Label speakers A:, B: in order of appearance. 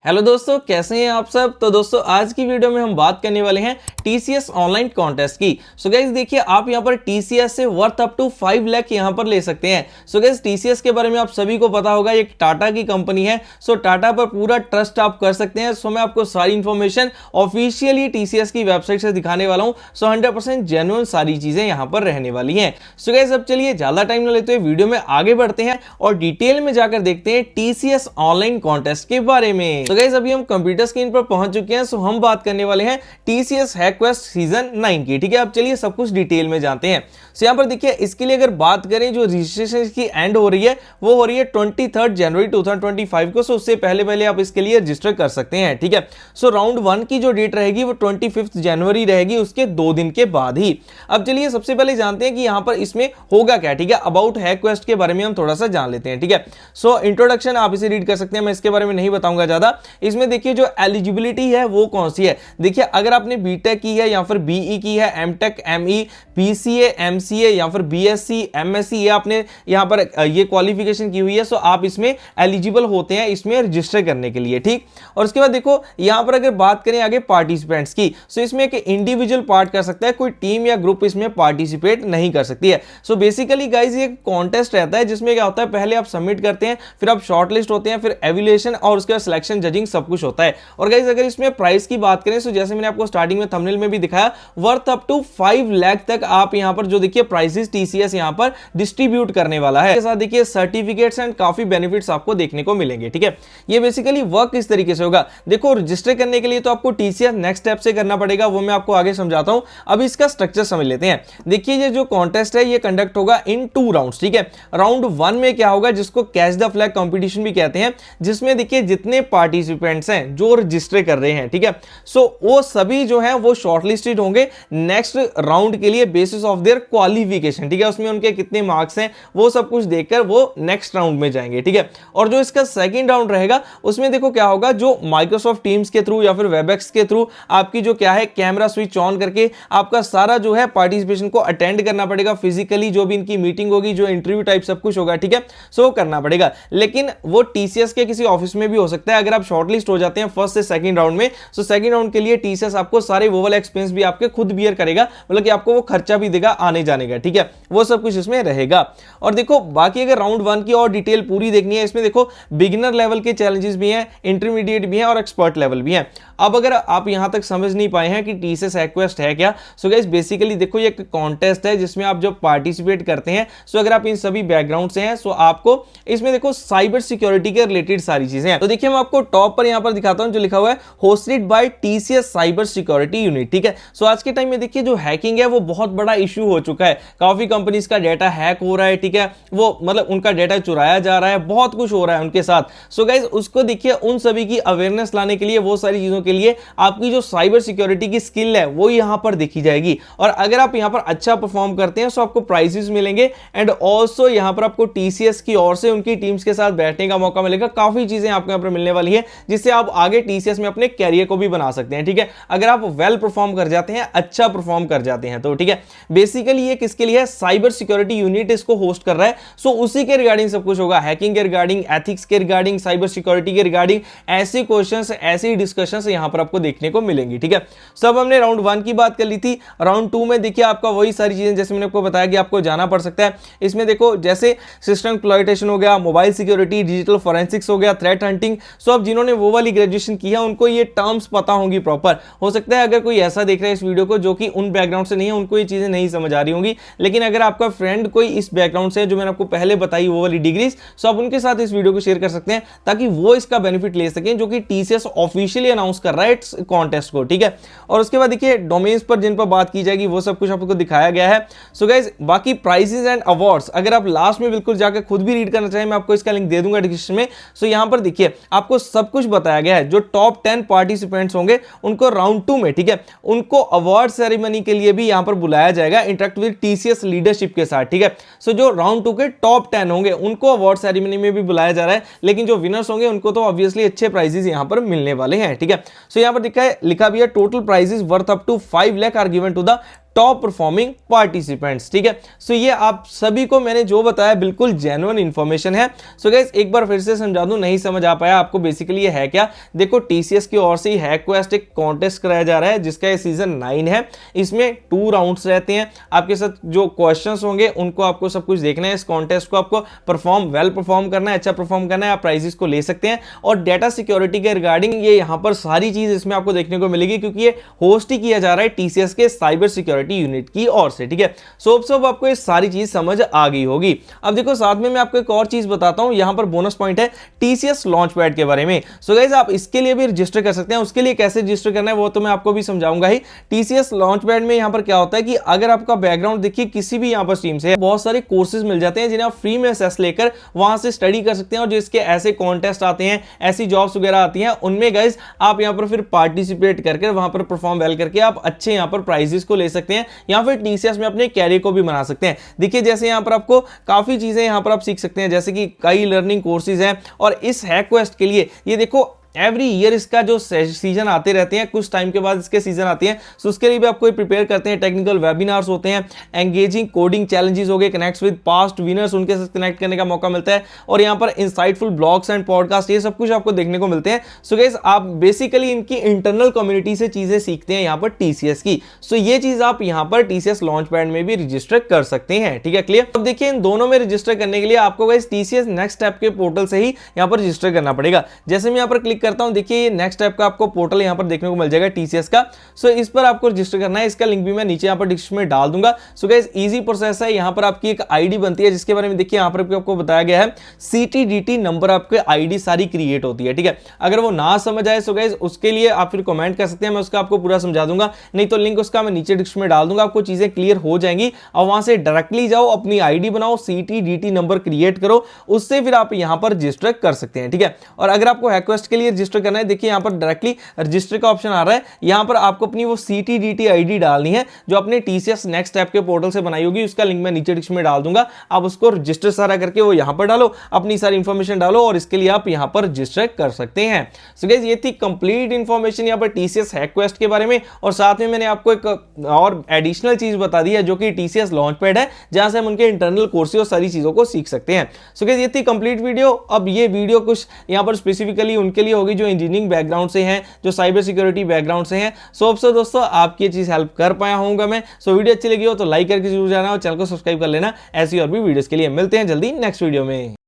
A: Hello दोस्तों, कैसे हैं आप सब। तो दोस्तों आज की वीडियो में हम बात करने वाले हैं टीसीएस ऑनलाइन कॉन्टेस्ट की। सो गाइस देखिए, आप यहां पर टीसीएस से वर्थ अप टू 5 लाख यहां पर ले सकते हैं। सो गाइस टीसीएस के बारे में आप सभी को पता होगा, एक टाटा की कंपनी है। सो टाटा पर पूरा ट्रस्ट आप कर सकते हैं। सो मैं आपको सारी इंफॉर्मेशन ऑफिशियली टीसीएस की वेबसाइट से दिखाने वाला हूं। सो 100% जेन्युइन सारी चीजें यहां पर रहने वाली हैं। सो गाइस अब चलिए ज्यादा टाइम न लेते हुए वीडियो में आगे बढ़ते हैं और डिटेल में जाकर देखते हैं टीसीएस ऑनलाइन कॉन्टेस्ट के बारे में। तो गाइस अभी हम कंप्यूटर स्क्रीन पर पहुंच चुके हैं। सो हम बात करने वाले हैं टीसीएस हैकक्वेस्ट सीजन 9 की। ठीक है, अब चलिए सब कुछ डिटेल में जानते हैं। सो यहां पर देखिए, इसके लिए अगर बात करें, जो रजिस्ट्रेशन की एंड हो रही है वो हो रही है 23 जनवरी 2025 को। सो उससे पहले आप इसके लिए रजिस्टर कर सकते हैं। ठीक है, सो राउंड 1 की जो डेट रहेगी वो 25 जनवरी रहेगी, उसके 2 दिन के बाद ही। अब चलिए सबसे पहले जानते हैं कि यहां पर इसमें होगा क्या। ठीक है, अबाउट हैकक्वेस्ट के बारे में हम थोड़ा सा जान लेते हैं। ठीक है, सो इंट्रोडक्शन आप इसे रीड कर सकते हैं, मैं इसके बारे में नहीं बताऊंगा ज्यादा। इसमें देखिए जो एलिजिबिलिटी है वो कौन सी है। देखिए, अगर आपने बीटेक की है या फिर बीई की है, एमटेक, एमई, बीसीए, एमसीए या फिर बीएससी, एमएससी, ये आपने यहां पर ये क्वालिफिकेशन की हुई है, सो आप इसमें एलिजिबल होते हैं इसमें रजिस्टर करने के लिए। ठीक, और उसके बाद देखो यहां पर अगर बात करें आगे पार्टिसिपेंट्स की, सो इसमें एक इंडिविजुअल पार्ट कर सकता है, कोई टीम या ग्रुप इसमें पार्टिसिपेट नहीं कर सकती है। सो बेसिकली गाइस ये कॉन्टेस्ट रहता है जिसमें क्या होता है, पहले आप सबमिट करते हैं, फिर आप शॉर्टलिस्ट होते हैं, फिर एवेल्युएशन और उसके बाद सिलेक्शन, जजिंग सब कुछ होता है। और गाइस अगर इसमें प्राइस की बात करें, तो जैसे मैंने आपको स्टार्टिंग में थंबनेल में भी दिखाया, वर्थ अप टू 5 लाख तक आप यहां पर जो देखिए प्राइसेस टीसीएस यहां पर डिस्ट्रीब्यूट करने वाला है। इसके साथ देखिए सर्टिफिकेट्स एंड काफी बेनिफिट्स आपको देखने को मिलेंगे। ठीक है, ये बेसिकली वर्क इस तरीके से होगा। देखो, रजिस्टर करने के लिए तो आपको टीसीएस नेक्स्ट स्टेप से करना पड़ेगा, वो मैं आपको आगे समझाता हूं। अब इसका स्ट्रक्चर समझ लेते हैं। देखिए, ये जो कॉन्टेस्ट है ये कंडक्ट होगा इन 2 राउंड्स। ठीक है, राउंड 1 में क्या होगा, जिसको कैच द फ्लैग कंपटीशन भी कहते हैं, जिसमें देखिए जितने पार्टिसिपेंट्स हैं जो रजिस्टर कर रहे हैं, ठीक है, सो वो सभी जो हैं वो शॉर्टलिस्टेड होंगे नेक्स्ट राउंड के लिए बेसिस ऑफ देयर क्वालिफिकेशन। ठीक है, उसमें उनके कितने मार्क्स हैं वो सब कुछ देखकर वो नेक्स्ट राउंड में जाएंगे। ठीक है, और जो इसका सेकंड राउंड रहेगा उसमें देखो क्या होगा, जो माइक्रोसॉफ्ट टीम्स के थ्रू या फिर वेबएक्स के थ्रू आपकी जो क्या है कैमरा स्विच ऑन करके आपका सारा जो है पार्टिसिपेशन को अटेंड करना पड़ेगा। फिजिकली जो भी इनकी मीटिंग होगी, जो इंटरव्यू टाइप सब कुछ होगा, ठीक है, सो करना पड़ेगा। लेकिन वो टीसीएस के किसी ऑफिस में भी हो सकता है अगर आप शॉर्टलिस्ट हो जाते हैं फर्स्ट से सेकंड राउंड में। सो सेकंड राउंड के लिए टीसीएस आपको सारे वो वाला एक्सपेंस भी आपके खुद बियर करेगा, मतलब कि आपको वो खर्चा भी देगा आने जाने का। ठीक है, वो सब कुछ इसमें रहेगा। और देखो बाकी अगर राउंड 1 की और डिटेल पूरी देखनी है, इसमें देखो बिगिनर लेवल के चैलेंजेस भी हैं, इंटरमीडिएट भी हैं और एक्सपर्ट लेवल भी हैं। अब अगर आप यहां तक समझ नहीं पाए हैं कि टीसीएस हैकक्वेस्ट है क्या, सो गाइस बेसिकली देखो ये एक कॉन्टेस्ट है जिसमें आप जब पार्टिसिपेट करते हैं, सो अगर आप इन सभी बैकग्राउंड से हैं, सो आपको इसमें देखो साइबर सिक्योरिटी के रिलेटेड सारी चीजें हैं। तो देखिए मैं आपको टॉप पर यहां पर दिखाता हूं, जो लिखा हुआ है hosted by TCS cyber security unit. ठीक है, सो आज के टाइम में देखिए जो हैकिंग है वो बहुत बड़ा इशू हो चुका है। काफी कंपनीज का डेटा हैक हो रहा है। ठीक है, वो मतलब उनका डेटा चुराया जा रहा है, बहुत कुछ हो रहा है उनके साथ। सो गाइस उसको देखिए, उन सभी की अवेयरनेस लाने के लिए, वो सारी चीजों के लिए आपकी जो साइबर सिक्योरिटी की स्किल है वो यहां पर देखी जाएगी। और अगर आप यहां पर अच्छा परफॉर्म करते हैं तो आपको प्राइजेस मिलेंगे एंड ऑल्सो यहां पर आपको टीसीएस की ओर से उनकी टीम्स के साथ बैठने का मौका मिलेगा। काफी चीजें आपको यहां पर मिलने वाली है जिससे आप आगे टीसीएस में अपने कैरियर को भी बना सकते हैं। ठीक है, अगर आप वेल परफॉर्म कर जाते हैं, अच्छा परफॉर्म कर जाते हैं तो। ठीक है, बेसिकली ये किसके लिए है, साइबर सिक्योरिटी यूनिट इसको होस्ट कर रहा है। सो उसी के रिगार्डिंग सब कुछ होगा, हैकिंग के रिगार्डिंग, एथिक्स के रिगार्डिंग, साइबर सिक्योरिटी के रिगार्डिंग, ऐसे क्वेश्चंस, ऐसी डिस्कशंस यहां पर आपको देखने को मिलेंगी। ठीक है, सब हमने राउंड 1 की बात कर ली थी। राउंड 2 में देखिए आपका वही सारी चीजें जैसे मैंने आपको बताया कि आपको जाना पड़ सकता है। इसमें देखो जैसे सिस्टम एक्सप्लॉयटेशन हो गया, मोबाइल सिक्योरिटी, डिजिटल फोरेंसिक्स हो गया, थ्रेट हंटिंग। सो अब जिन्होंने वो वाली ग्रेजुएशन की है उनको ये टर्म्स पता होंगी प्रॉपर। हो सकता है अगर कोई ऐसा देख रहा है इस वीडियो को जो कि उन बैकग्राउंड से नहीं है, उनको ये चीजें नहीं समझ आ रही होंगी। लेकिन अगर आपका फ्रेंड कोई इस बैकग्राउंड से, जो मैंने आपको पहले बताई वो वाली डिग्रीज, सो आप उनके साथ इस वीडियो को शेयर कर सकते हैं ताकि वो इसका बेनिफिट ले सकें, जो कि टीसीएस ऑफिशियली अनाउंस कर रहा है इस कॉन्टेस्ट को। ठीक है, और उसके बाद देखिए डोमेन्स पर जिन पर बात की जाएगी वो सब कुछ आपको दिखाया गया है। सो गाइस बाकी प्राइजेस एंड अवार्ड्स अगर आप लास्ट में बिल्कुल जाकर खुद भी रीड करना चाहें, मैं आपको इसका लिंक दे दूंगा डिस्क्रिप्शन में। सो यहां पर देखिए आपको सब कुछ बताया गया है। जो टॉप 10 पार्टिसिपेंट्स होंगे उनको राउंड 2 में, ठीक है, उनको अवार्ड सेरेमनी के लिए भी यहां पर बुलाया जाएगा, इंटरेक्ट विद टीसीएस लीडरशिप के साथ। ठीक है, सो जो राउंड 2 के टॉप 10 होंगे उनको अवार्ड सेरेमनी में भी बुलाया जा रहा है, लेकिन जो विनर्स होंगे उनको तो ऑब्वियसली अच्छे प्राइजेस यहां पर मिलने वाले हैं। ठीक है, सो यहां पर लिखा भी है total prizes worth up to 5 lakh are given to the top performing participants. ठीक है, सो ये आप सभी को मैंने जो बताया बिल्कुल जेन्युइन इंफॉर्मेशन है। सो गाइस एक बार फिर से समझा दूं, नहीं समझ आ पाया आपको, बेसिकली ये है क्या, देखो टीसीएस की ओर से हैकक्वेस्ट एक कॉन्टेस्ट कराया जा रहा है जिसका ये सीजन 9 है। इसमें 2 राउंड्स रहते हैं, आपके साथ जो क्वेश्चंस होंगे उनको आपको सब कुछ देखना है। इस कॉन्टेस्ट को आपको परफॉर्म करना है, अच्छा परफॉर्म करना है, आप प्राइजेस को ले सकते हैं। और डेटा सिक्योरिटी के रिगार्डिंग ये यहां पर सारी चीज इसमें आपको देखने को मिलेगी, क्योंकि ये होस्ट ही किया जा रहा है टीसीएस के साइबर सिक्योरिटी यूनिट की ओर से। ठीक है, सो आपको ये सारी चीज समझ आ गई होगी। अब देखो साथ में मैं आपको एक और चीज बताता हूं, यहां पर बोनस पॉइंट है टीसीएस लॉन्च पैड के बारे में। सो गाइस आप इसके लिए भी रजिस्टर कर सकते हैं, उसके लिए कैसे रजिस्टर करना है वो तो मैं आपको भी समझाऊंगा ही। टीसीएस लॉन्च पैड में यहां पर क्या होता है कि अगर आपका बैकग्राउंड देखिए किसी भी यहां पर स्ट्रीम से, बहुत सारे कोर्सेज मिल जाते हैं जिन्हें आप फ्री में एक्सेस लेकर वहां से स्टडी कर सकते हैं। और जिसके ऐसे कॉन्टेस्ट आते हैं, ऐसी जॉब्स वगैरह आती हैं, उनमें गाइस आप यहां पर फिर पार्टिसिपेट करके वहां पर परफॉर्म वेल करके आप अच्छे यहां पर प्राइजेस को ले सकते हैं, या फिर टीसीएस में अपने कैरियर को भी बना सकते हैं। देखिए जैसे यहां पर आपको काफी चीजें यहां पर आप सीख सकते हैं, जैसे कि कई लर्निंग कोर्सेज हैं। और इस हैकक्वेस्ट के लिए ये देखो एवरी ईयर इसका जो सीजन आते रहते हैं, कुछ टाइम के बाद इसके सीजन आते हैं, सो उसके लिए भी आपको प्रिपेयर करते हैं। टेक्निकल वेबिनार्स होते हैं, एंगेजिंग कोडिंग चैलेंजेस हो गए, कनेक्ट्स विद पास्ट विनर्स, उनके साथ कनेक्ट करने का मौका मिलता है। और यहाँ पर इंसाइटफुल ब्लॉग्स एंड पॉडकास्ट, ये सब कुछ आपको देखने को मिलते हैं। सो गाइस आप बेसिकली इनकी इंटरनल कम्युनिटी से चीजें सीखते हैं यहाँ पर टीसीएस की। सो ये चीज आप यहाँ पर टीसीएस लॉन्च पैड में भी रजिस्टर कर सकते हैं। ठीक है, क्लियर। अब देखिए इन दोनों में रजिस्टर करने के लिए आपको गाइस टीसीएस नेक्स्ट ऐप के पोर्टल से ही यहाँ पर रजिस्टर करना पड़ेगा। जैसे मैं यहाँ पर क्लिक करता हूँ, देखिए नेक्स्ट ऐप का आपको पोर्टल यहां पर देखने को मिल जाएगा टीसीएस का। सो इस पर आपको रजिस्टर करना है, इसका लिंक भी मैं नीचे यहां पर डिस्क्रिप्शन में डाल दूंगा। सो गाइस इजी प्रोसेस है, यहां पर आपकी एक आईडी बनती है जिसके बारे में देखिए यहां पर आपको बताया गया है, सीटीडीटी नंबर आपके आईडी सारी क्रिएट होती है। ठीक है, अगर वो ना समझ आए सो गाइस उसके लिए आप फिर कमेंट कर सकते हैं, मैं उसका आपको पूरा समझा दूंगा, नहीं तो लिंक उसका मैं नीचे डिस्क्रिप्शन में डाल दूंगा, आपको चीजें क्लियर हो जाएंगी। और वहां से डायरेक्टली जाओ, अपनी आईडी बनाओ, सीटीडीटी नंबर क्रिएट करो, उससे फिर आप यहां पर रजिस्टर कर सकते हैं। ठीक है, और अगर आपको हैकक्वेस्ट के लिए रजिस्टर करना है, देखिए यहां पर डायरेक्टली रजिस्टर का ऑप्शन आ रहा है, यहां पर आपको अपनी वो सीटीडीटी आईडी डालनी है जो अपने टीसीएस नेक्स्ट ऐप के पोर्टल से बनाई होगी, उसका लिंक मैं नीचे डिस्क्रिप्शन में डाल दूंगा। आप उसको रजिस्टर सारा करके वो यहां पर डालो, अपनी सारी इंफॉर्मेशन डालो, और इसके लिए आप यहां पर रजिस्टर कर सकते हैं। सो गाइस ये थी कंप्लीट इंफॉर्मेशन यहां पर टीसीएस हैकक्वेस्ट के बारे में। और साथ में मैंने आपको एक और एडिशनल चीज बता दी है जो कि टीसीएस लॉन्च पैड है, जहां से हम उनके इंटरनल कोर्सेज और सारी चीजों को सीख सकते हैं। सो गाइस ये थी कंप्लीट वीडियो। अब ये वीडियो कुछ यहां पर स्पेसिफिकली उनके लिए होगी जो इंजीनियरिंग बैकग्राउंड से हैं, जो साइबर सिक्योरिटी बैकग्राउंड से हैं। सो दोस्तों आपकी चीज हेल्प कर पाया होऊंगा मैं। सो वीडियो अच्छी लगी हो तो लाइक करके जरूर जाना और चैनल को सब्सक्राइब कर लेना। ऐसी और भी वीडियोस के लिए मिलते हैं जल्दी नेक्स्ट वीडियो में।